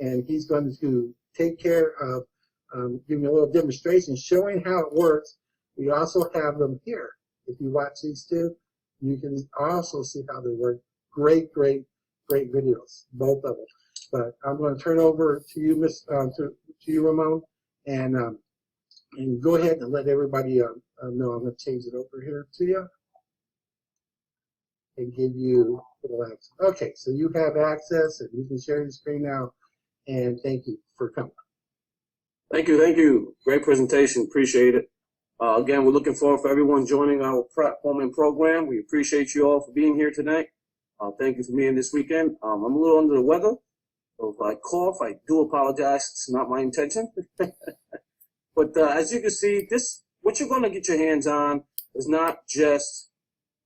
and he's going to take care of giving a little demonstration showing how it works. We also have them here. If you watch these two, you can also see how they work. Great videos, both of them. But I'm going to turn over to you, to you, Ramon, and go ahead and let everybody know. I'm going to change it over here to you and give you full access. Okay, so you have access, and you can share your screen now. And thank you for coming. Thank you. Great presentation. Appreciate it. Again, we're looking forward for everyone joining our platform and program. We appreciate you all for being here tonight. Thank you for being this weekend. I'm a little under the weather, so if I cough, I do apologize. It's not my intention. But as you can see, what you're going to get your hands on is not just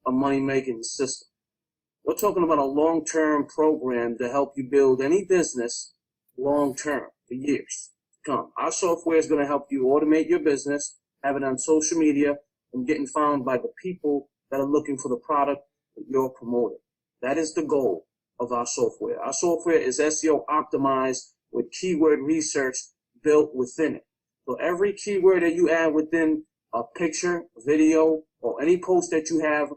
a money-making system. We're talking about a long-term program to help you build any business long-term for years to come. Our software is going to help you automate your business, have it on social media, and getting found by the people that are looking for the product that you're promoting. That is the goal of our software. Our software is SEO optimized with keyword research built within it. So every keyword that you add within a picture, video, or any post that you have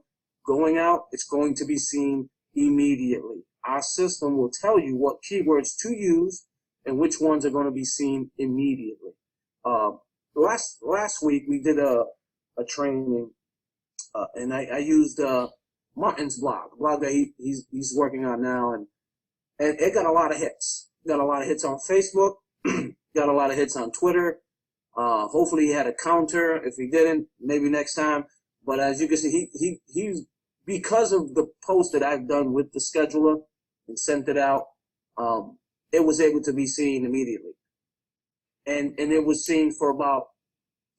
going out, it's going to be seen immediately. Our system will tell you what keywords to use and which ones are going to be seen immediately. Last week we did a training, and I used Martin's blog that he's working on now, and it got a lot of hits. Got a lot of hits on Facebook, got a lot of hits on Twitter. Hopefully he had a counter. If he didn't, maybe next time. But as you can see, he's because of the post that I've done with the scheduler and sent it out, it was able to be seen immediately. And it was seen for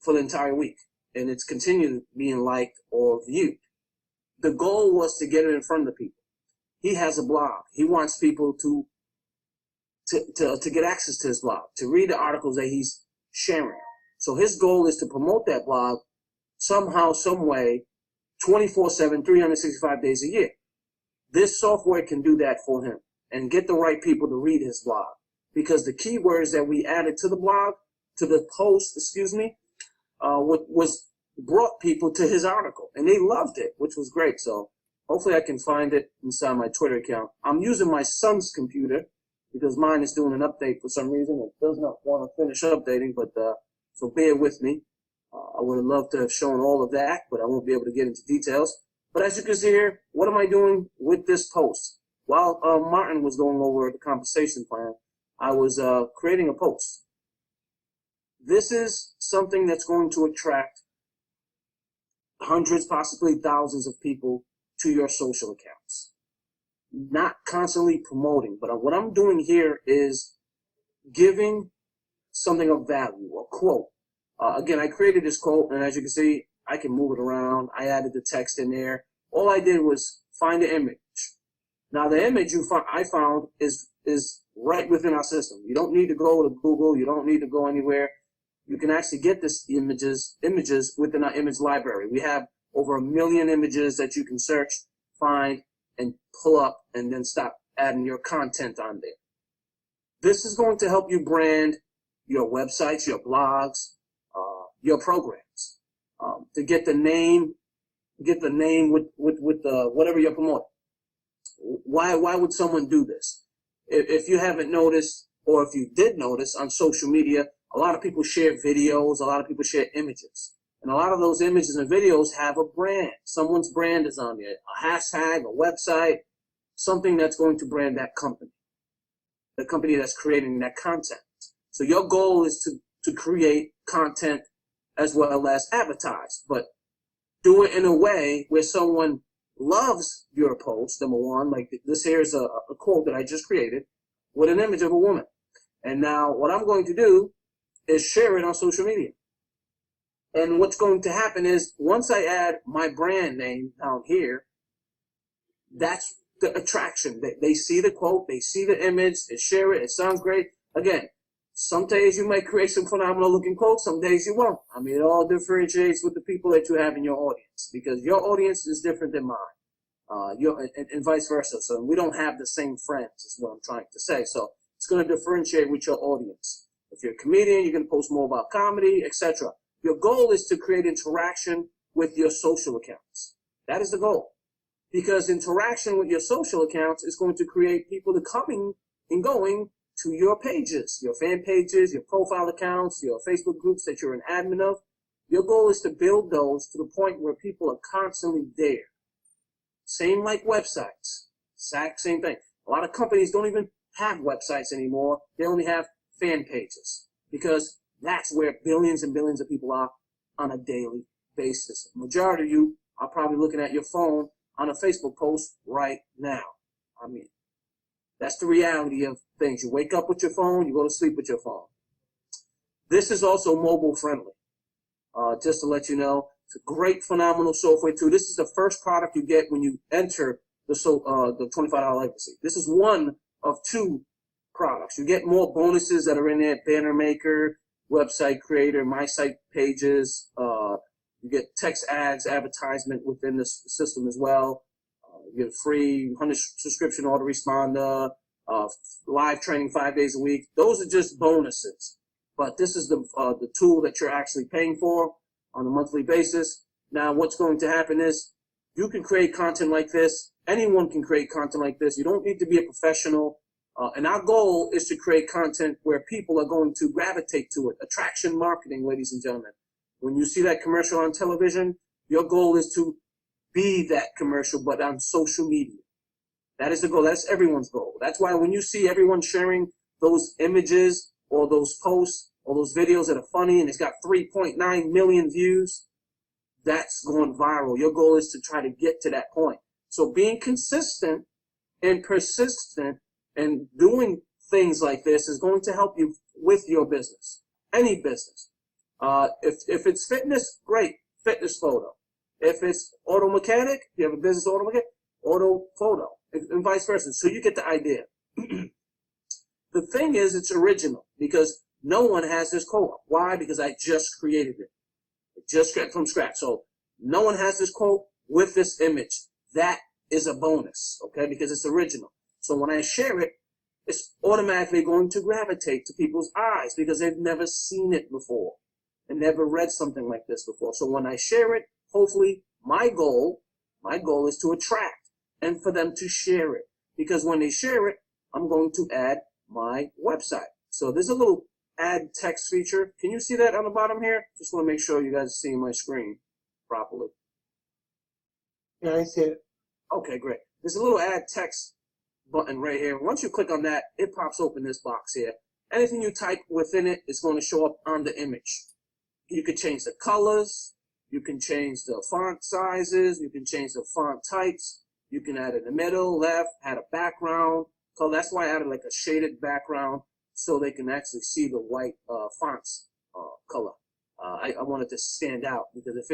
the entire week. And it's continued being liked or viewed. The goal was to get it in front of people. He has a blog. He wants people to get access to his blog, to read the articles that he's sharing. So his goal is to promote that blog somehow, some way, 24/7, 365 days a year. This software can do that for him and get the right people to read his blog, because the keywords that we added to the blog, to the post, was brought people to his article, and they loved it, which was great. So hopefully I can find it inside my Twitter account. I'm using my son's computer because mine is doing an update for some reason. It does not want to finish updating, but so bear with me. I would have loved to have shown all of that, but I won't be able to get into details. But as you can see here, what am I doing with this post? While Martin was going over the compensation plan, I was creating a post. This is something that's going to attract hundreds, possibly thousands of people to your social accounts. Not constantly promoting, but what I'm doing here is giving something of value, a quote. Again, I created this quote, and as you can see, I can move it around. I added the text in there. All I did was find the image. Now, the image I found is right within our system. You don't need to go to Google. You don't need to go anywhere. You can actually get this images within our image library. We have over 1 million images that you can search, find, and pull up, and then stop adding your content on there. This is going to help you brand your websites, your blogs, your programs, to get the name with whatever you're promoting. Why would someone do this? If you haven't noticed, or if you did notice on social media, a lot of people share videos, a lot of people share images. And a lot of those images and videos have a brand. Someone's brand is on there, a hashtag, a website, something that's going to brand that company, the company that's creating that content. So your goal is to create content as well as advertise, but do it in a way where someone loves your post, number one. Like this here is a quote that I just created with an image of a woman. And now what I'm going to do is share it on social media. And what's going to happen is once I add my brand name down here, that's the attraction. They see the quote, they see the image, they share it, it sounds great. Again, some days you might create some phenomenal looking quotes, some days you won't. I mean, it all differentiates with the people that you have in your audience, because your audience is different than mine, and vice versa. So we don't have the same friends, is what I'm trying to say. So It's going to differentiate with your audience. If you're a comedian, you're going to post more about comedy, etc. Your goal is to create interaction with your social accounts. That is the goal. Because interaction with your social accounts is going to create people to coming and going to your pages, your fan pages, your profile accounts, your Facebook groups that you're an admin of. Your goal is to build those to the point where people are constantly there. Same like websites. Exact same thing. A lot of companies don't even have websites anymore. They only have fan pages because that's where billions and billions of people are on a daily basis. The majority of you are probably looking at your phone on a Facebook post right now. I mean, that's the reality of things. You wake up with your phone, you go to sleep with your phone. This is also mobile friendly. Just to let you know, it's a great, phenomenal software too. This is the first product you get when you enter the $25 legacy. This is one of 2 products. You get more bonuses that are in there: Banner Maker, Website Creator, My Site Pages. You get text ads, advertisement within the system as well. You get a free 100 subscription autoresponder, live training 5 days a week. Those are just bonuses. But this is the tool that you're actually paying for on a monthly basis. Now, what's going to happen is you can create content like this. Anyone can create content like this. You don't need to be a professional. And our goal is to create content where people are going to gravitate to it. Attraction marketing, ladies and gentlemen. When you see that commercial on television, your goal is to be that commercial, but on social media. That is the goal. That's everyone's goal. That's why when you see everyone sharing those images or those posts or those videos that are funny and it's got 3.9 million views, that's going viral. Your goal is to try to get to that point. So being consistent and persistent and doing things like this is going to help you with your business, any business. If it's fitness, great, fitness photo. If it's auto mechanic, you have a business auto mechanic, auto photo, and vice versa. So you get the idea. The thing is, it's original because no one has this quote. Why? Because I just created it. Just from scratch. So no one has this quote with this image. That is a bonus, okay? Because it's original. So when I share it, it's automatically going to gravitate to people's eyes because they've never seen it before and never read something like this before. So when I share it, hopefully my goal is to attract and for them to share it. Because when they share it, I'm going to add my website. So there's a little add text feature. Can you see that on the bottom here? Just want to make sure you guys are seeing my screen properly. Yeah, I see it. Okay, great. There's a little add text button right here. Once you click on that, it pops open this box here. Anything you type within it is going to show up on the image. You can change the colors. You can change the font sizes. You can change the font types. You can add in the middle, left, add a background color. That's why I added like a shaded background so they can actually see the white fonts color. I want it to stand out because if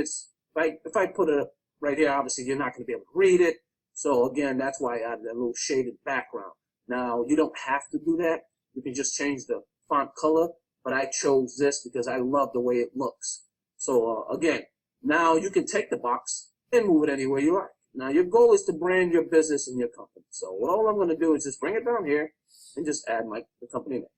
I put it right here, obviously you're not going to be able to read it. So again, that's why I added a little shaded background. Now, you don't have to do that. You can just change the font color, but I chose this because I love the way it looks. So again, now you can take the box and move it anywhere you like. Now, your goal is to brand your business and your company. So all I'm going to do is just bring it down here and just add the company name.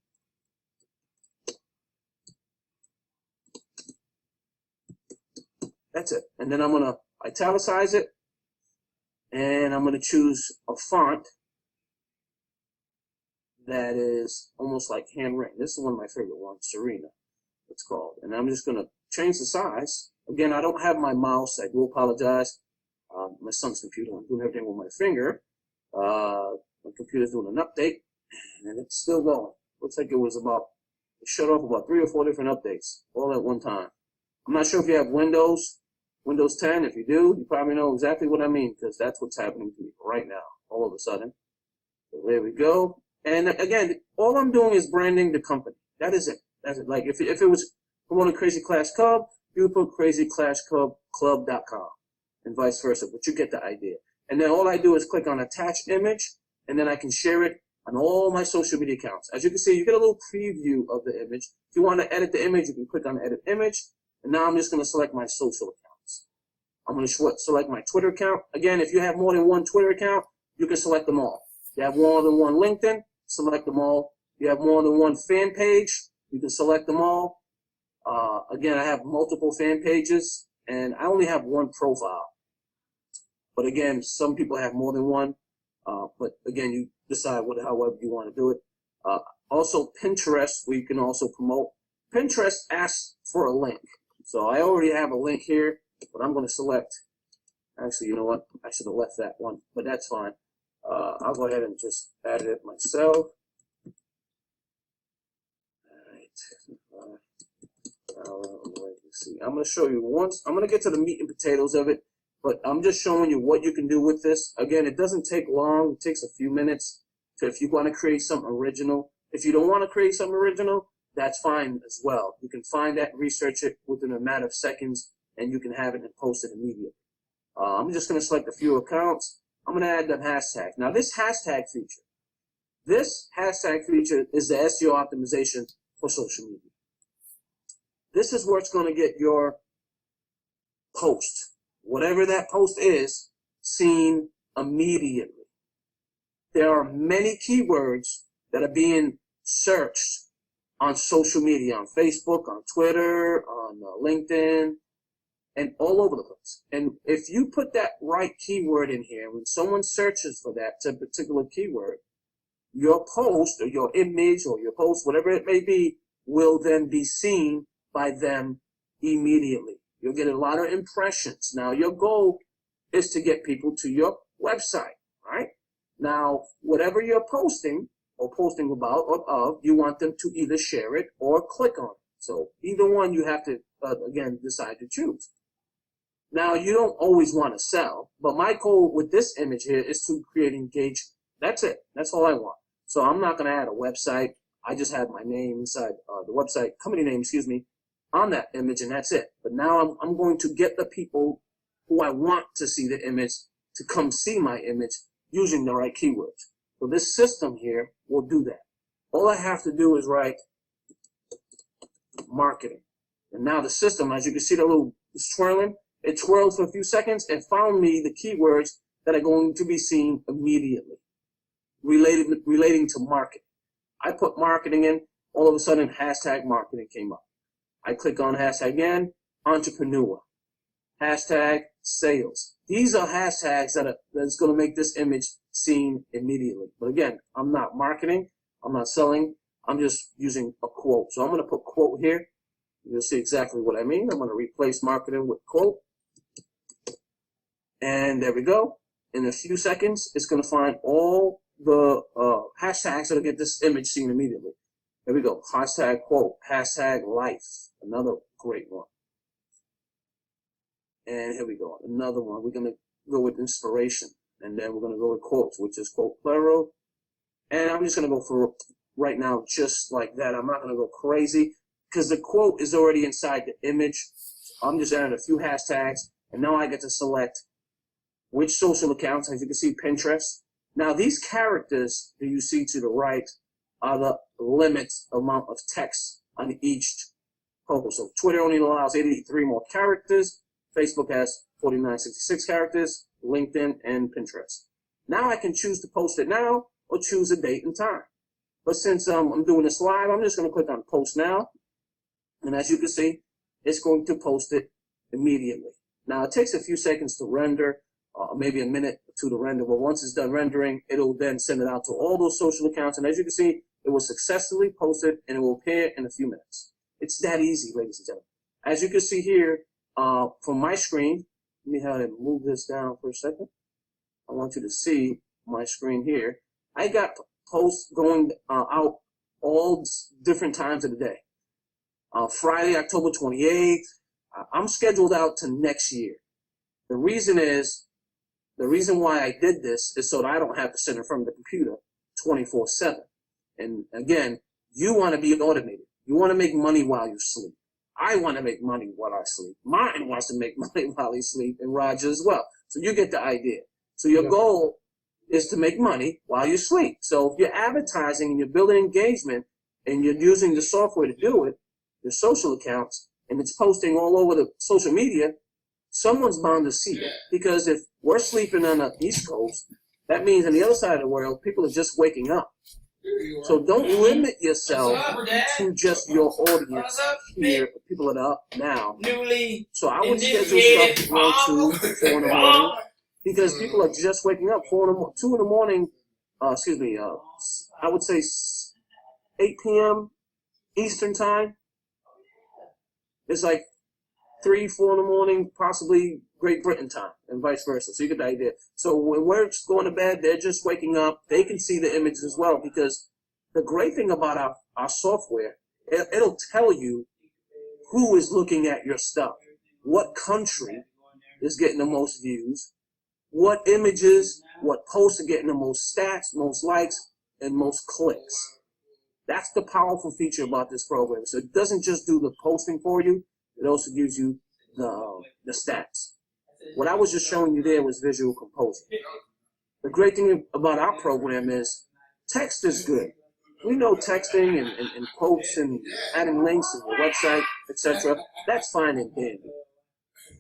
That's it. And then I'm going to italicize it. And I'm going to choose a font that is almost like handwritten. This is one of my favorite ones, Serena, it's called. And I'm just going to change the size. Again, I don't have my mouse. I do apologize. My son's computer, I'm doing everything with my finger. My computer's doing an update, and it's still going. Looks like it shut off about 3 or 4 different updates all at one time. I'm not sure if you have Windows 10. If you do, you probably know exactly what I mean because that's what's happening to me right now, all of a sudden. So there we go. And again, all I'm doing is branding the company. That is it. That's it. Like if it was promoting Crazy Clash Club, you would put crazyclashclub.com and vice versa, but you get the idea. And then all I do is click on attach image, and then I can share it on all my social media accounts. As you can see, you get a little preview of the image. If you want to edit the image, you can click on edit image. And now I'm just going to select my social accounts. I'm going to select my Twitter account. Again, if you have more than one Twitter account, you can select them all. If you have more than one LinkedIn, select them all You have more than one fan page, you can select them all. Again, I have multiple fan pages, and I only have one profile. But again, some people have more than one. But again, you decide however you want to do it. Also, Pinterest, where you can also promote. Pinterest asks for a link. So I already have a link here, but I'm going to select. Actually, you know what? I should have left that one, but that's fine. I'll go ahead and just add it myself. All right. Let's see. I'm going to show you once. I'm going to get to the meat and potatoes of it, but I'm just showing you what you can do with this. Again, it doesn't take long. It takes a few minutes. So if you want to create something original, if you don't want to create something original, that's fine as well. You can find that, research it within a matter of seconds, and you can have it and post it immediately. I'm just going to select a few accounts. I'm going to add the hashtag. Now, this hashtag feature is the SEO optimization for social media. This is where it's going to get your post, whatever that post is, seen immediately. There are many keywords that are being searched on social media, on Facebook, on Twitter, on LinkedIn, and all over the place. And if you put that right keyword in here, when someone searches for that particular keyword, your post or your image or your post, whatever it may be, will then be seen by them immediately. You'll get a lot of impressions. Now, your goal is to get people to your website, right? Now, whatever you're posting or posting about or of, you want them to either share it or click on it. So either one you have to, again, decide to choose. Now, you don't always want to sell, but my goal with this image here is to create engagement. That's it. That's all I want. So I'm not going to add a website. I just have my name inside the website, company name, excuse me, on that image, and that's it. But now I'm going to get the people who I want to see the image to come see my image using the right keywords. So this system here will do that. All I have to do is write marketing. And now the system, as you can see, the little is twirling. It twirled for a few seconds and found me the keywords that are going to be seen immediately relating to marketing. I put marketing in, all of a sudden hashtag marketing came up. I click on hashtag again, entrepreneur, hashtag sales. These are hashtags that's going to make this image seen immediately. But again, I'm not marketing, I'm not selling, I'm just using a quote. So I'm going to put quote here. You'll see exactly what I mean. I'm going to replace marketing with quote. And there we go. In a few seconds, it's going to find all the hashtags that'll get this image seen immediately. There we go. Hashtag quote, hashtag life, another great one. And here we go, another one. We're going to go with inspiration. And then we're going to go with quotes, which is quote plural. And I'm just going to go for right now just like that. I'm not going to go crazy because the quote is already inside the image. I'm just adding a few hashtags. And now I get to select which social accounts. As you can see, Pinterest. Now, these characters that you see to the right are the limit amount of text on each post. So Twitter only allows 83 more characters. Facebook has 4966 characters, LinkedIn, and Pinterest. Now I can choose to post it now or choose a date and time. But since I'm doing this live, I'm just going to click on post now. And as you can see, it's going to post it immediately. Now, it takes a few seconds to render, maybe a minute or two to render. But once it's done rendering, it'll then send it out to all those social accounts. And as you can see, it was successfully posted and it will appear in a few minutes. It's that easy, ladies and gentlemen. As you can see here, from my screen, let me have to move this down for a second. I want you to see my screen here. I got posts going out all different times of the day. Friday, October 28th. I'm scheduled out to next year. The reason why I did this is so that I don't have to sit in front of the computer 24/7. And again, you want to be automated. You want to make money while you sleep. I want to make money while I sleep. Martin wants to make money while he sleeps, and Roger as well. So you get the idea. So your goal is to make money while you sleep. So if you're advertising and you're building engagement and you're using the software to do it, your social accounts, and it's posting all over the social media, someone's bound to see it. Because if we're sleeping on the East Coast, that means on the other side of the world, people are just waking up. So don't limit yourself to just your audience here, people that are up now. So I would schedule stuff around 2, 4 in the morning, because people are just waking up. 2 in the morning, I would say 8 p.m. Eastern time. It's like 3, 4 in the morning, possibly Great Britain time, and vice versa. So you get the idea. So when we're going to bed, they're just waking up. They can see the images as well, because the great thing about our software, it'll tell you who is looking at your stuff, what country is getting the most views, what images, what posts are getting the most stats, most likes, and most clicks. That's the powerful feature about this program. So it doesn't just do the posting for you, it also gives you the stats. What I was just showing you there was visual composing. The great thing about our program is text is good. We know texting and quotes and adding links to your website, etc. That's fine and dandy.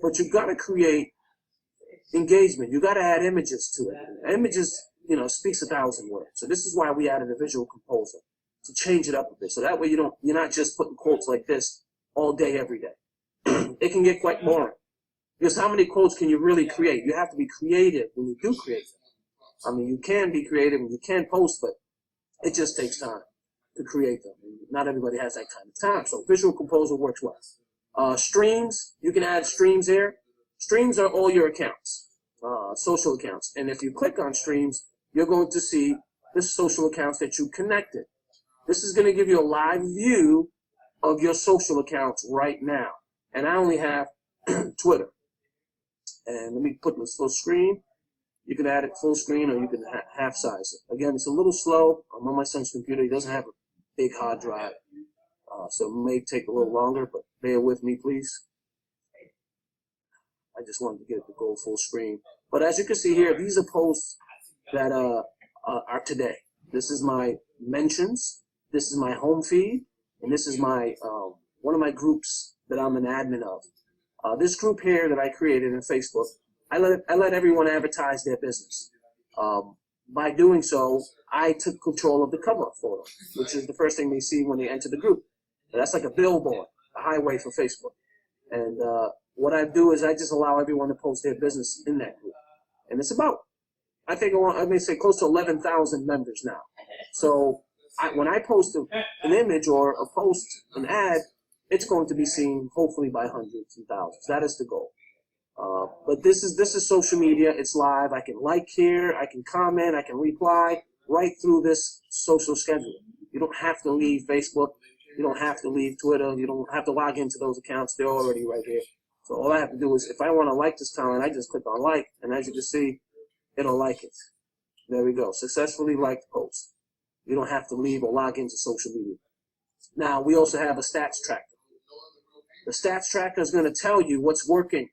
But you've got to create engagement. You've got to add images to it. Images, speaks 1,000 words. So this is why we added a visual composer, to change it up a bit. So that way you're not just putting quotes like this all day, every day. It can get quite boring. Because how many quotes can you really create? You have to be creative when you do create them. I mean, you can be creative and you can post, but it just takes time to create them. And not everybody has that kind of time. So Visual Composer works well. Streams, you can add streams here. Streams are all your accounts, social accounts. And if you click on streams, you're going to see the social accounts that you connected. This is going to give you a live view of your social accounts right now. And I only have Twitter. And let me put this full screen. You can add it full screen, or you can half size it. Again, it's a little slow. I'm on my son's computer. He doesn't have a big hard drive. So it may take a little longer, but bear with me, please. I just wanted to get it to go full screen. But as you can see here, these are posts that are today. This is my mentions. This is my home feed. And this is my one of my groups that I'm an admin of. This group here that I created in Facebook, I let everyone advertise their business. By doing so, I took control of the cover photo, which is the first thing they see when they enter the group. And that's like a billboard, a highway for Facebook. And what I do is I just allow everyone to post their business in that group. And it's about, I think I may say close to 11,000 members now. So when I post an image or a post, an ad, it's going to be seen hopefully by hundreds and thousands. That is the goal. But this is social media. It's live. I can like here. I can comment. I can reply right through this social schedule. You don't have to leave Facebook. You don't have to leave Twitter. You don't have to log into those accounts. They're already right here. So all I have to do is, if I want to like this comment, I just click on like, and as you can see, it'll like it. There we go. Successfully liked post. You don't have to leave or log into social media. Now, we also have a stats tracker. The stats tracker is going to tell you what's working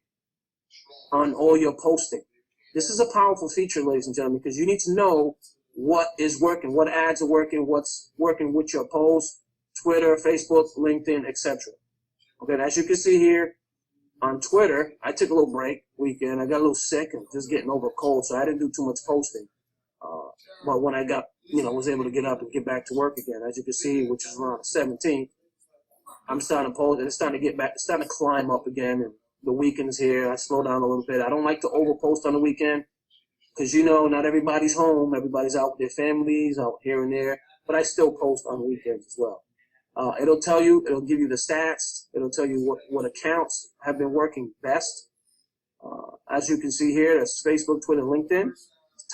on all your posting. This is a powerful feature, ladies and gentlemen, because you need to know what is working, what ads are working, what's working with your posts, Twitter, Facebook, LinkedIn, etc. Okay, and as you can see here on Twitter, I took a little break weekend. I got a little sick and just getting over a cold, so I didn't do too much posting. But when I got, was able to get up and get back to work again, as you can see, which is around the 17th, I'm starting to post, and it's starting to get back, it's starting to climb up again. And the weekend's here. I slow down a little bit. I don't like to overpost on the weekend because, not everybody's home. Everybody's out with their families, out here and there. But I still post on the weekends as well. It'll give you the stats. It'll tell you what accounts have been working best. As you can see here, that's Facebook, Twitter, LinkedIn.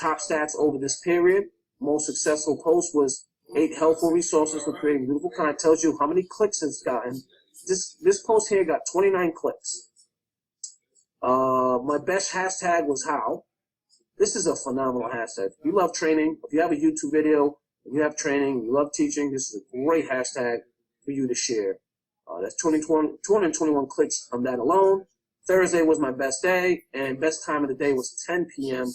Top stats over this period. Most successful post was 8 helpful resources for creating beautiful content. Tells you how many clicks it's gotten. This post here got 29 clicks. My best hashtag was how. This is a phenomenal hashtag. If you love training, if you have a YouTube video, if you have training, you love teaching, this is a great hashtag for you to share. That's 221 clicks on that alone. Thursday was my best day, and best time of the day was 10 p.m.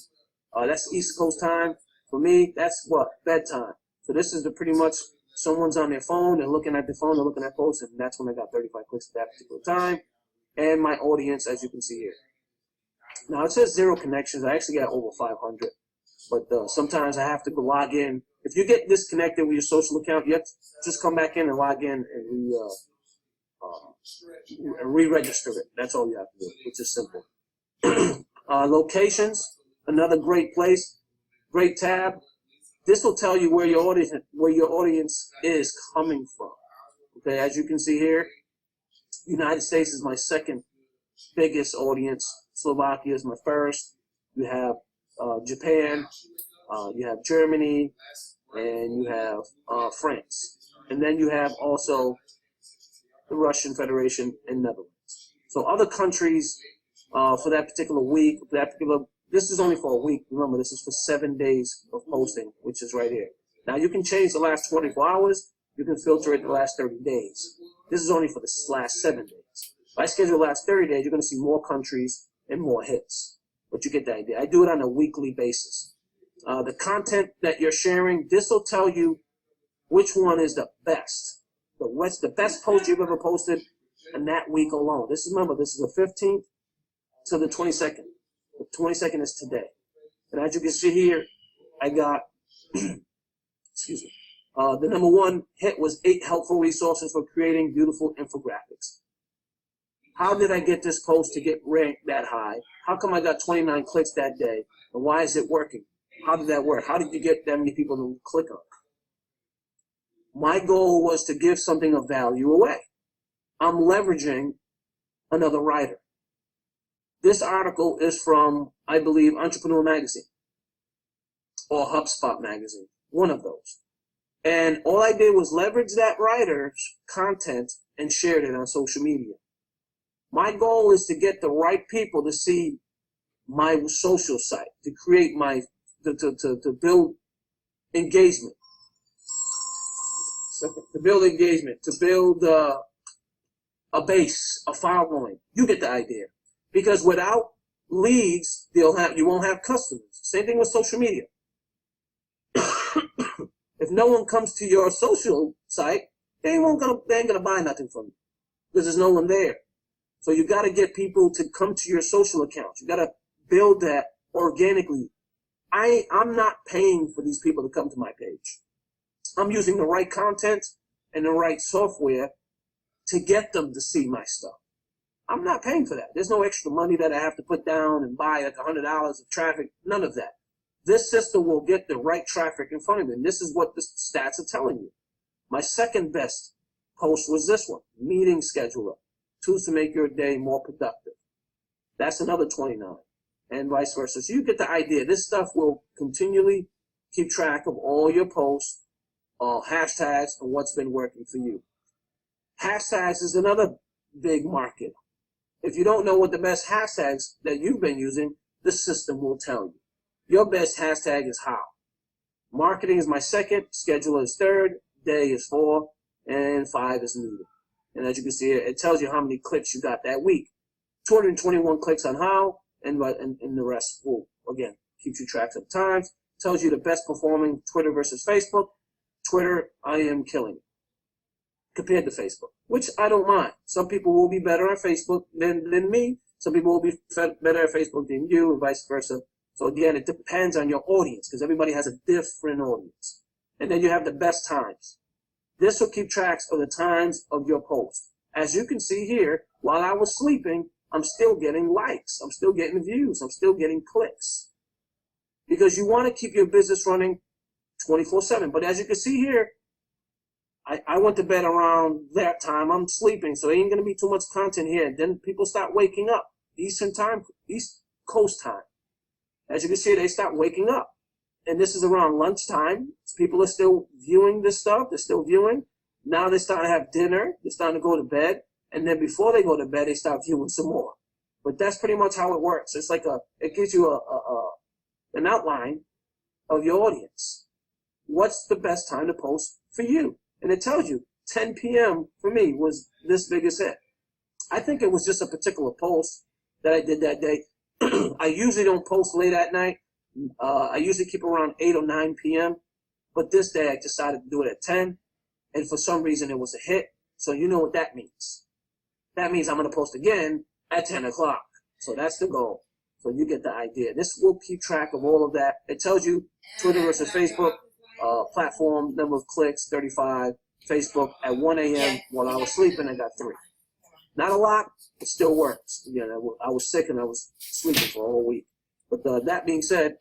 That's East Coast time. For me, that's bedtime. So this is pretty much someone's on their phone, they're looking at their phone, they're looking at posts, and that's when I got 35 clicks at that particular time. And my audience, as you can see here. Now, it says 0 connections. I actually got over 500. But sometimes I have to go log in. If you get disconnected with your social account, you have to just come back in and log in and re-register it. That's all you have to do, which is simple. Locations, another great place, great tab. This will tell you where your audience is coming from. Okay, as you can see here, United States is my second biggest audience. Slovakia is my first. You have Japan, you have Germany, and you have France. And then you have also the Russian Federation and Netherlands. So other countries for that particular week, this is only for a week. Remember, this is for 7 days of posting, which is right here. Now, you can change the last 24 hours. You can filter it the last 30 days. This is only for the last 7 days. If I schedule the last 30 days, you're going to see more countries and more hits. But you get the idea. I do it on a weekly basis. The content that you're sharing, this will tell you which one is the best. What's the best post you've ever posted in that week alone. Remember, this is the 15th to the 22nd. The 22nd is today. And as you can see here, I got, excuse me, the number one hit was 8 helpful resources for creating beautiful infographics. How did I get this post to get ranked that high? How come I got 29 clicks that day? And why is it working? How did that work? How did you get that many people to click on it? My goal was to give something of value away. I'm leveraging another writer. This article is from, I believe, Entrepreneur Magazine or HubSpot Magazine, one of those. And all I did was leverage that writer's content and shared it on social media. My goal is to get the right people to see my social site, to create to build engagement. To build engagement, to build a base, a following. You get the idea. Because without leads, you won't have customers. Same thing with social media. If no one comes to your social site, they ain't gonna buy nothing from you because there's no one there. So you got to get people to come to your social accounts. You got to build that organically. I'm not paying for these people to come to my page. I'm using the right content and the right software to get them to see my stuff. I'm not paying for that. There's no extra money that I have to put down and buy like $100 of traffic. None of that. This system will get the right traffic in front of you. And this is what the stats are telling you. My second best post was this one, meeting scheduler, tools to make your day more productive. That's another 29 and vice versa. So you get the idea. This stuff will continually keep track of all your posts, hashtags, and what's been working for you. Hashtags is another big market. If you don't know what the best hashtags that you've been using, the system will tell you. Your best hashtag is how. Marketing is my second, scheduler is third, day is 4, and 5 is needed. And as you can see, it tells you how many clicks you got that week. 221 clicks on how, and the rest will, again, keeps you track of times. Tells you the best performing Twitter versus Facebook. Twitter, I am killing it compared to Facebook, which I don't mind. Some people will be better on Facebook than me. Some people will be better at Facebook than you, and vice versa. So again, it depends on your audience because everybody has a different audience. And then you have the best times. This will keep track of the times of your post. As you can see here, while I was sleeping, I'm still getting likes. I'm still getting views. I'm still getting clicks. Because you want to keep your business running 24/7. But as you can see here, I went to bed around that time. I'm sleeping, so there ain't going to be too much content here. Then people start waking up. Eastern time, East Coast time. As you can see, they start waking up. And this is around lunchtime. People are still viewing this stuff. They're still viewing. Now they start to have dinner. They're starting to go to bed. And then before they go to bed, they start viewing some more. But that's pretty much how it works. It's like it gives you an outline of your audience. What's the best time to post for you? And it tells you 10 p.m. for me was this biggest hit. I think it was just a particular post that I did that day. I usually don't post late at night. I usually keep around 8 or 9 p.m. But this day I decided to do it at 10. And for some reason it was a hit. So you know what that means. That means I'm going to post again at 10 o'clock. So that's the goal. So you get the idea. This will keep track of all of that. It tells you Twitter versus Facebook, platform, number of clicks, 35. Facebook at 1 a.m. while I was sleeping, I got 3. Not a lot, it still works. Again, I was sick and I was sleeping for a whole week. But that being said,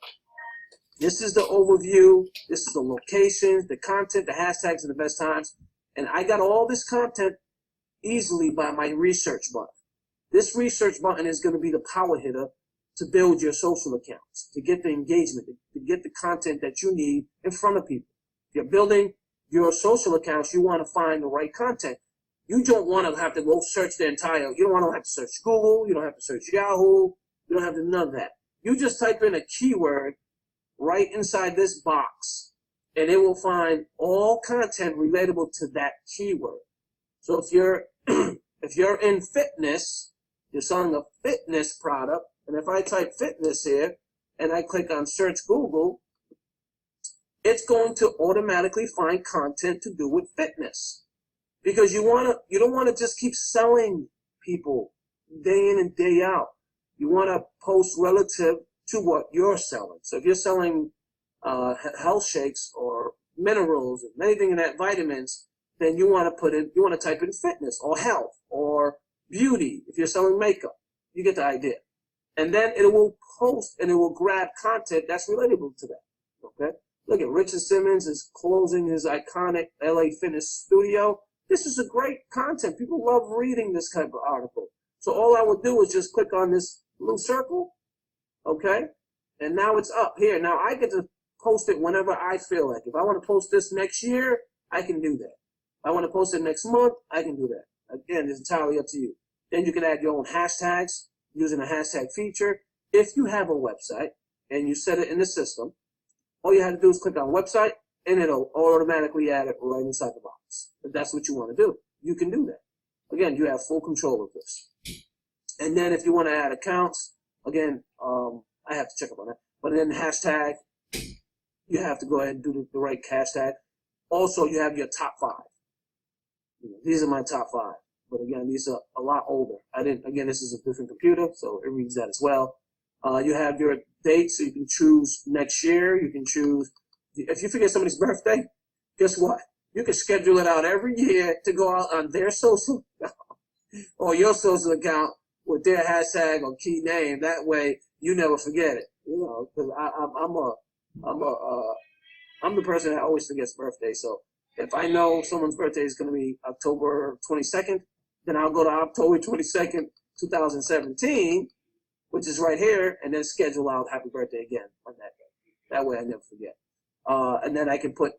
this is the overview. This is the locations, the content, the hashtags, and the best times. And I got all this content easily by my research button. This research button is going to be the power hitter to build your social accounts, to get the engagement, to get the content that you need in front of people. If you're building your social accounts, you want to find the right content. You don't want to have to go search the entire, you don't want to have to search Google, you don't have to search Yahoo, you don't have to none of that. You just type in a keyword right inside this box, and it will find all content relatable to that keyword. So if you're if you're in fitness, you're selling a fitness product, and if I type fitness here and I click on search Google, it's going to automatically find content to do with fitness. Because you don't want to just keep selling people day in and day out. You want to post relative to what you're selling. So if you're selling health shakes or minerals and anything in that, vitamins, then you want to type in fitness or health or beauty. If you're selling makeup, you get the idea. And then it will post and it will grab content that's relatable to that. Okay? Look at Richard Simmons is closing his iconic LA fitness studio. This is a great content. People love reading this type of article. So all I would do is just click on this little circle, okay? And now it's up here. Now I get to post it whenever I feel like. If I want to post this next year, I can do that. If I want to post it next month, I can do that. Again, it's entirely up to you. Then you can add your own hashtags using a hashtag feature. If you have a website and you set it in the system, all you have to do is click on website and it'll automatically add it right inside the box. If that's what you want to do, you can do that. Again, you have full control of this. And then if you want to add accounts, again, I have to check up on that. But then hashtag, you have to go ahead and do the right hashtag. Also, you have your top 5. These are my top 5. But again, these are a lot older. Again, this is a different computer, so it reads that as well. You have your dates, so you can choose next year. You can choose, if you forget somebody's birthday, guess what? You can schedule it out every year to go out on their social or your social account with their hashtag or key name. That way, you never forget it. You know, because I'm the person that always forgets birthdays. So if I know someone's birthday is going to be October 22nd, then I'll go to October 22nd, 2017, which is right here, and then schedule out happy birthday again on that day. That way I never forget. And then I can put,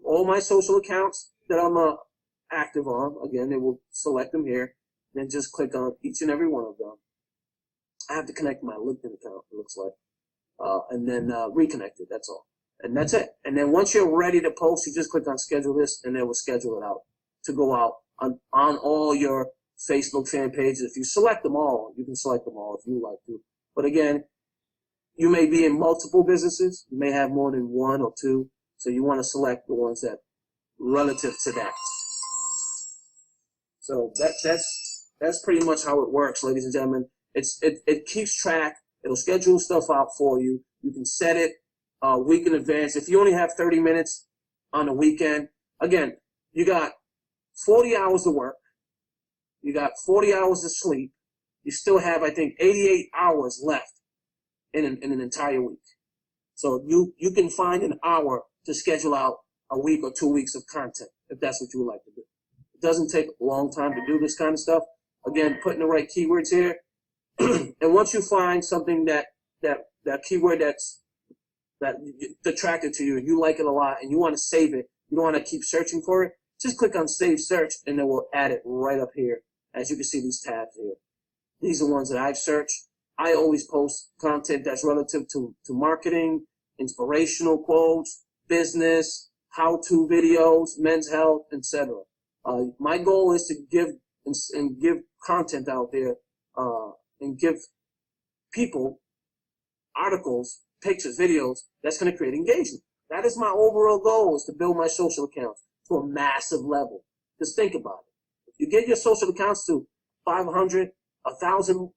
all my social accounts that I'm active on. Again, it will select them here. Then just click on each and every one of them. I have to connect my LinkedIn account, it looks like. And then reconnect it, that's all. And that's it. And then once you're ready to post, you just click on schedule this, and it will schedule it out to go out on all your Facebook fan pages. If you select them all, you can select them all if you like to. But again, you may be in multiple businesses. You may have more than 1 or 2. So you want to select the ones that relative to that. So that's pretty much how it works, ladies and gentlemen. It keeps track. It'll schedule stuff out for you. You can set it a week in advance. If you only have 30 minutes on a weekend, again, you got 40 hours to work. You got 40 hours to sleep. You still have, I think, 88 hours left in an entire week. So you can find an hour to schedule out a week or 2 weeks of content, if that's what you would like to do. It doesn't take a long time to do this kind of stuff. Again, putting the right keywords here. And once you find something that keyword that's attracted to you, and you like it a lot, and you want to save it, you don't want to keep searching for it, just click on Save Search, and then we'll add it right up here. As you can see, these tabs here. These are the ones that I've searched. I always post content that's relative to marketing, inspirational quotes, business, how-to videos, men's health, etc. My goal is to give content out there and give people articles, pictures, videos that's going to create engagement. That is my overall goal, is to build my social accounts to a massive level. Just think about it. If you get your social accounts to 500, 1,000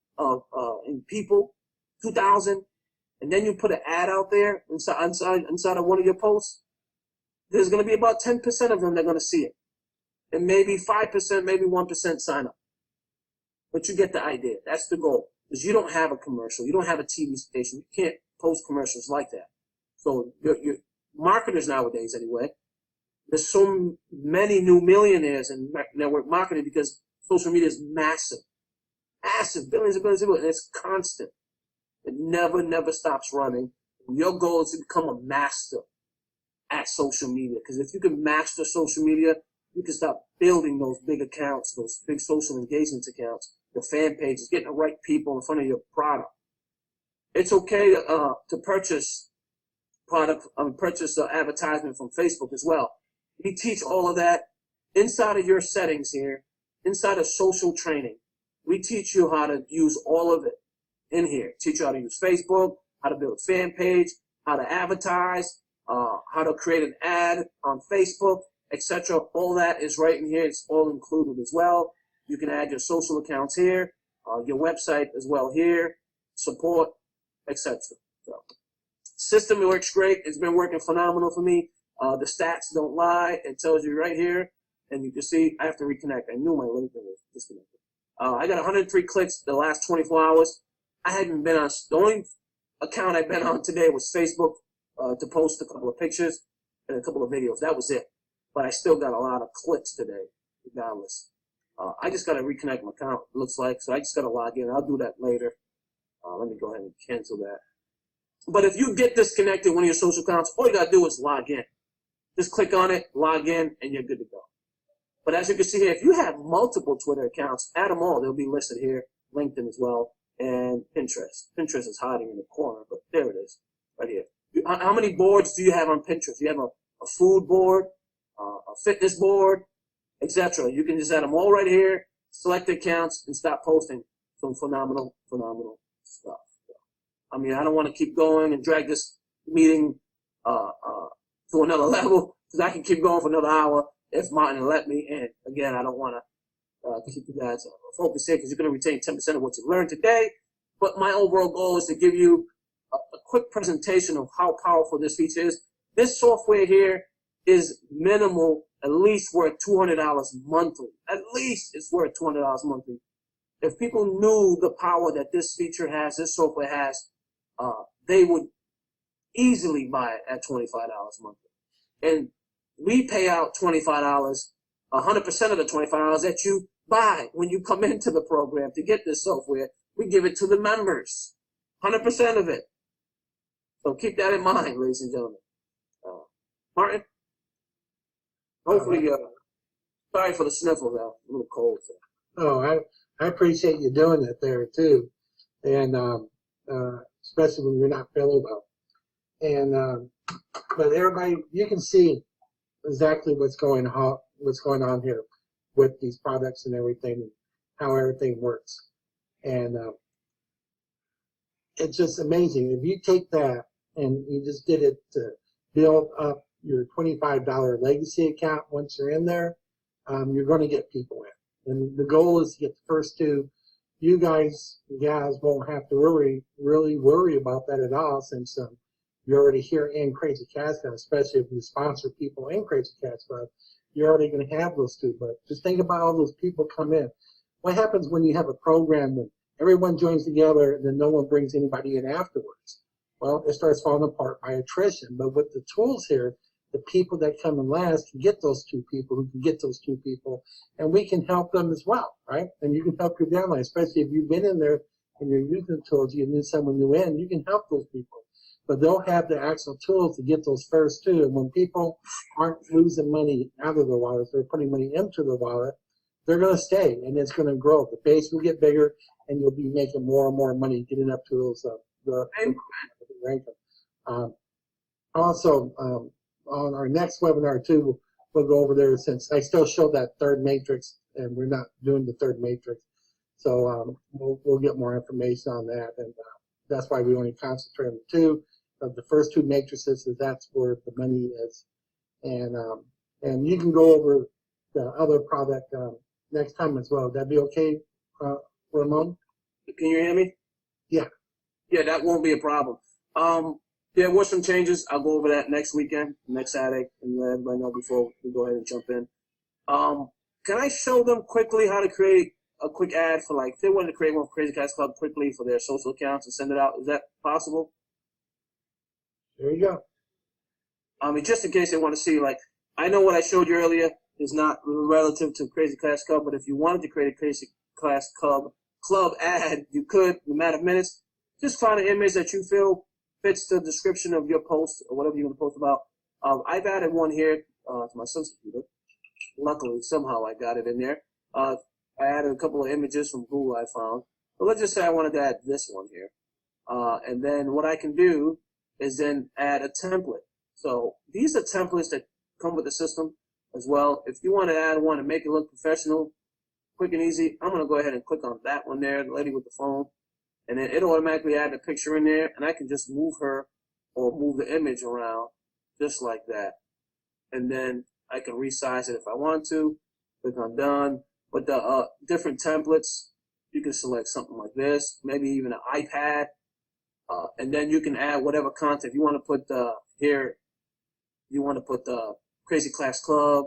in people 2,000, and then you put an ad out there inside of one of your posts, there's going to be about 10% of them that are going to see it. And maybe 5%, maybe 1% sign up. But you get the idea. That's the goal. Because you don't have a commercial. You don't have a TV station. You can't post commercials like that. So your marketers nowadays, anyway, there's so many new millionaires in network marketing because social media is massive. Massive. Billions and billions of billions. And it's constant. It never stops running. And your goal is to become a master at social media. Because if you can master social media, you can start building those big accounts, those big social engagement accounts, your fan pages, getting the right people in front of your product. It's okay to purchase advertisement from Facebook as well. We teach all of that inside of your settings here, inside of social training. We teach you how to use all of it in here. Teach you how to use Facebook, how to build a fan page, how to advertise, how to create an ad on Facebook, etc. All that is right in here. It's all included as well. You can add your social accounts here, your website as well here, support, etc. So, system works great. It's been working phenomenal for me. The stats don't lie. It tells you right here, and you can see I have to reconnect. I knew my LinkedIn was disconnected. I got 103 clicks the last 24 hours. I hadn't been on, the only account I've been on today was Facebook to post a couple of pictures and a couple of videos. That was it. But I still got a lot of clicks today, regardless. I just got to reconnect my account, it looks like, so I just got to log in. I'll do that later. Let me go ahead and cancel that. But if you get disconnected one of your social accounts, all you got to do is log in. Just click on it, log in, and you're good to go. But as you can see here, if you have multiple Twitter accounts, add them all. They'll be listed here, LinkedIn as well, and Pinterest. Pinterest is hiding in the corner, but there it is, right here. How many boards do you have on Pinterest? You have a food board, a fitness board, etc. You can just add them all right here, select accounts, and start posting some phenomenal stuff. I mean, I don't want to keep going and drag this meeting to another level because I can keep going for another hour if Martin will let me. And again, I don't want to keep you guys focused here because you're going to retain 10% of what you learned today. But my overall goal is to give you a quick presentation of how powerful this feature is. This software here is minimal, at least worth $200 monthly. At least it's worth $200 monthly. If people knew the power that this feature has, this software has, they would easily buy it at $25 monthly. And we pay out $25, 100% of the $25 that you buy when you come into the program to get this software. We give it to the members, 100% of it. So keep that in mind, ladies and gentlemen. Martin, hopefully, sorry for the sniffle though, a little cold. So. Oh, I appreciate you doing it there too, and especially when you're not feeling well. And but everybody, you can see exactly what's going on here with these products and everything, how everything works, and it's just amazing. If you take that and you just did it to build up your $25 legacy account, once you're in there, you're going to get people in. And the goal is to get the first two. You guys won't have to really worry about that at all, since you're already here in Crazy Cats Club, especially if you sponsor people in Crazy Cats Club. You're already going to have those two. But just think about all those people come in. What happens when you have a program that everyone joins together and then no one brings anybody in afterwards? Well, it starts falling apart by attrition. But with the tools here, the people that come in last can get those two people who can get those two people, and we can help them as well, right? And you can help your downline, especially if you've been in there and you're using the tools, you need someone new in, you can help those people. But they'll have the actual tools to get those first two. And when people aren't losing money out of the wallet, they're putting money into the wallet, they're going to stay, and it's going to grow. The base will get bigger, and you'll be making more and more money getting up to those the income. Also, on our next webinar too, we'll go over there, since I still show that third matrix, and we're not doing the third matrix. So we'll get more information on that, and that's why we only concentrate on the two. Of the first two matrices, that's where the money is, and you can go over the other product next time as well. That'd be okay, Ramon? Can you hear me? Yeah. Yeah, that won't be a problem. There were some changes. I'll go over that next weekend, next Saturday, and let everybody know before we go ahead and jump in. Can I show them quickly how to create a quick ad for, like, if they wanted to create one for Crazy Cats Club quickly for their social accounts and send it out? Is that possible? There you go. Just in case they want to see, like, I know what I showed you earlier is not relative to Crazy Class Club, but if you wanted to create a Crazy Class Club ad, you could, in a matter of minutes. Just find an image that you feel fits the description of your post or whatever you're going to post about. I've added one here to my son's computer. Luckily, somehow I got it in there. I added a couple of images from Google I found. But let's just say I wanted to add this one here. And then what I can do is then add a template. So these are templates that come with the system as well. If you want to add one and make it look professional, quick and easy, I'm going to go ahead and click on that one there, the lady with the phone. And then it'll automatically add the picture in there. And I can just move her or move the image around just like that. And then I can resize it if I want to. Click on done. But the different templates, you can select something like this, maybe even an iPad. And then you can add whatever content. If you want to put here, you want to put the Crazy Class Club.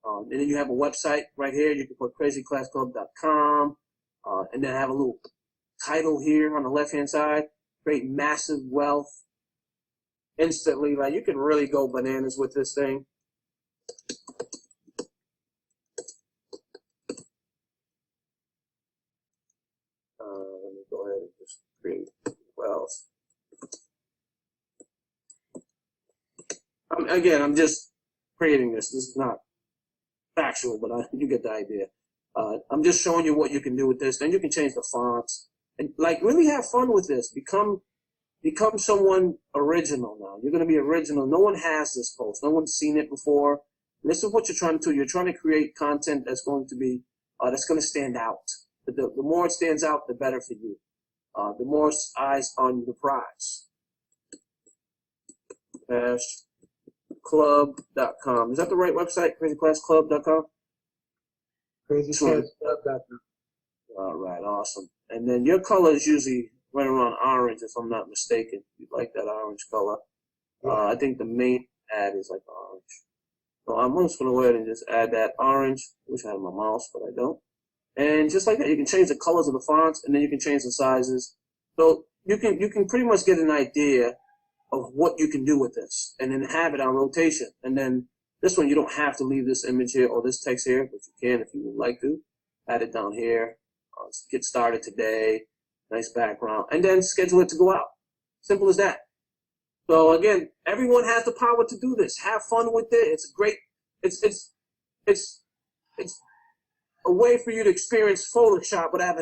And then you have a website right here. You can put crazyclassclub.com. And then have a little title here on the left-hand side. Create massive wealth instantly. Like, you can really go bananas with this thing. Let me go ahead and just create wealth. Again, I'm just creating this. This is not factual, but you get the idea. I'm just showing you what you can do with this. Then you can change the fonts and, like, really have fun with this. Become someone original now. You're going to be original. No one has this post. No one's seen it before. And this is what you're trying to do. You're trying to create content that's going to be that's going to stand out. The more it stands out, the better for you. The more eyes on the prize. Club.com. Is that the right website? CrazyClassClub.com? CrazyClassClub.com. All right, awesome. And then your color is usually right around orange, if I'm not mistaken. You like that orange color. I think the main ad is like orange. So I'm just going to go ahead and just add that orange. I wish I had my mouse, but I don't. And just like that, you can change the colors of the fonts, and then you can change the sizes. So you can pretty much get an idea of what you can do with this, and then have it on rotation. And then this one, you don't have to leave this image here or this text here, but you can if you would like to. Add it down here. Get started today. Nice background. And then schedule it to go out. Simple as that. So again, everyone has the power to do this. Have fun with it. It's great. It's a way for you to experience Photoshop without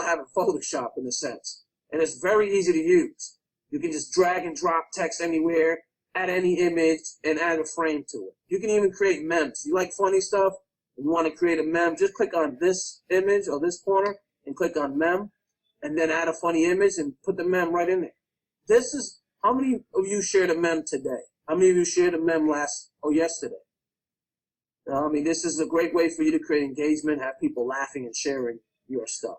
having Photoshop in a sense. And it's very easy to use. You can just drag and drop text anywhere, add any image, and add a frame to it. You can even create memes. You like funny stuff? You want to create a meme, just click on this image or this corner and click on meme, and then add a funny image and put the meme right in there. This is, how many of you shared a meme today? How many of you shared a meme yesterday? I mean, this is a great way for you to create engagement, have people laughing and sharing your stuff.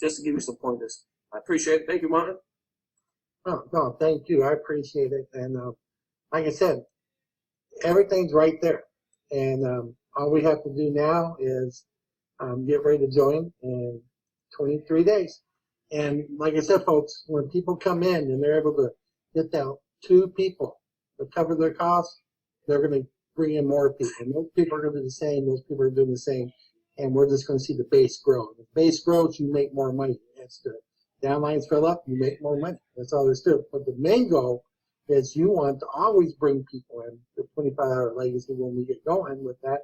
Just to give you some pointers. I appreciate it. Thank you, Martin. Oh, no, thank you. I appreciate it. And like I said, everything's right there. And all we have to do now is get ready to join in 23 days. And like I said, folks, when people come in and they're able to get down 2 people to cover their costs, they're going to bring in more people. And those people are going to do the same. Those people are doing the same. And we're just going to see the base grow. If the base grows, you make more money. That's good. Downlines fill up, you make more money. That's all there's to it. But the main goal is you want to always bring people in the 25-hour legacy when we get going with that,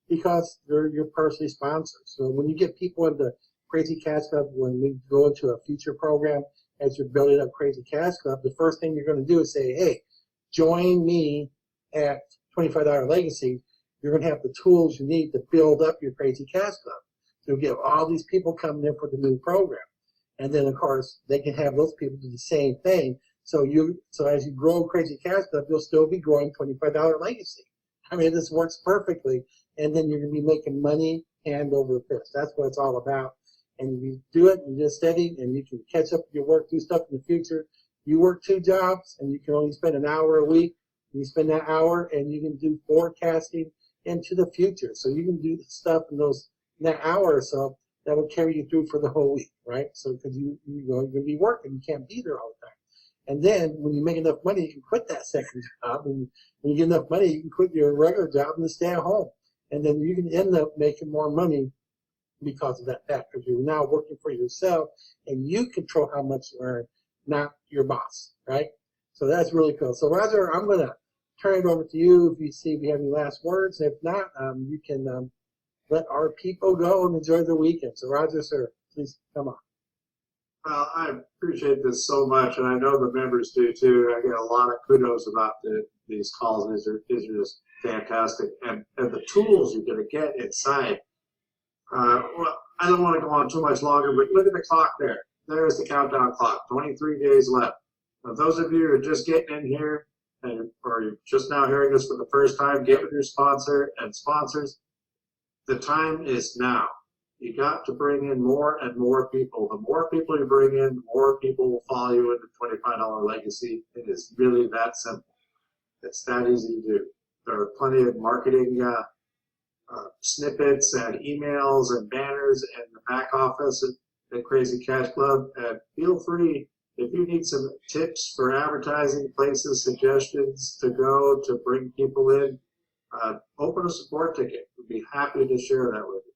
because they're your personally sponsored. So when you get people into Crazy Cats Club, when we go into a future program, as you're building up Crazy Cats Club, the first thing you're going to do is say, hey, join me at $25 Legacy. You're going to have the tools you need to build up your Crazy Cats Club. So you'll get all these people coming in for the new program. And then, of course, they can have those people do the same thing. So as you grow Crazy Cats Club, you'll still be growing $25 Legacy. I mean, this works perfectly. And then you're going to be making money hand over fist. That's what it's all about. and you do it and just steady, and you can catch up with your work, do stuff in the future. You work 2 jobs, and you can only spend an hour a week. You spend that hour, and you can do forecasting into the future. So you can do stuff in that hour or so that will carry you through for the whole week, right? So because you're going to be working, you can't be there all the time. And then when you make enough money, you can quit that second job. And when you get enough money, you can quit your regular job and stay at home. And then you can end up making more money because of that fact, because you're now working for yourself and you control how much you earn, not your boss, right? So that's really cool. So Roger, I'm going to turn it over to you if you see if you have any last words. If not, you can let our people go and enjoy their weekend. So Roger, sir, please come on. Well, I appreciate this so much, and I know the members do too. I get a lot of kudos about these calls. These are just fantastic, and the tools you're going to get inside. Well, I don't want to go on too much longer, but look at the clock there. There's the countdown clock. 23 days left. Now, those of you who are just getting in here, or you're just now hearing this for the first time, get with your sponsor and sponsors. The time is now. You got to bring in more and more people. The more people you bring in, the more people will follow you into $25 Legacy. It is really that simple. It's that easy to do. There are plenty of marketing snippets and emails and banners in the back office at Crazy Cash Club. And feel free, if you need some tips for advertising places, suggestions to go to bring people in, open a support ticket. We'd be happy to share that with you.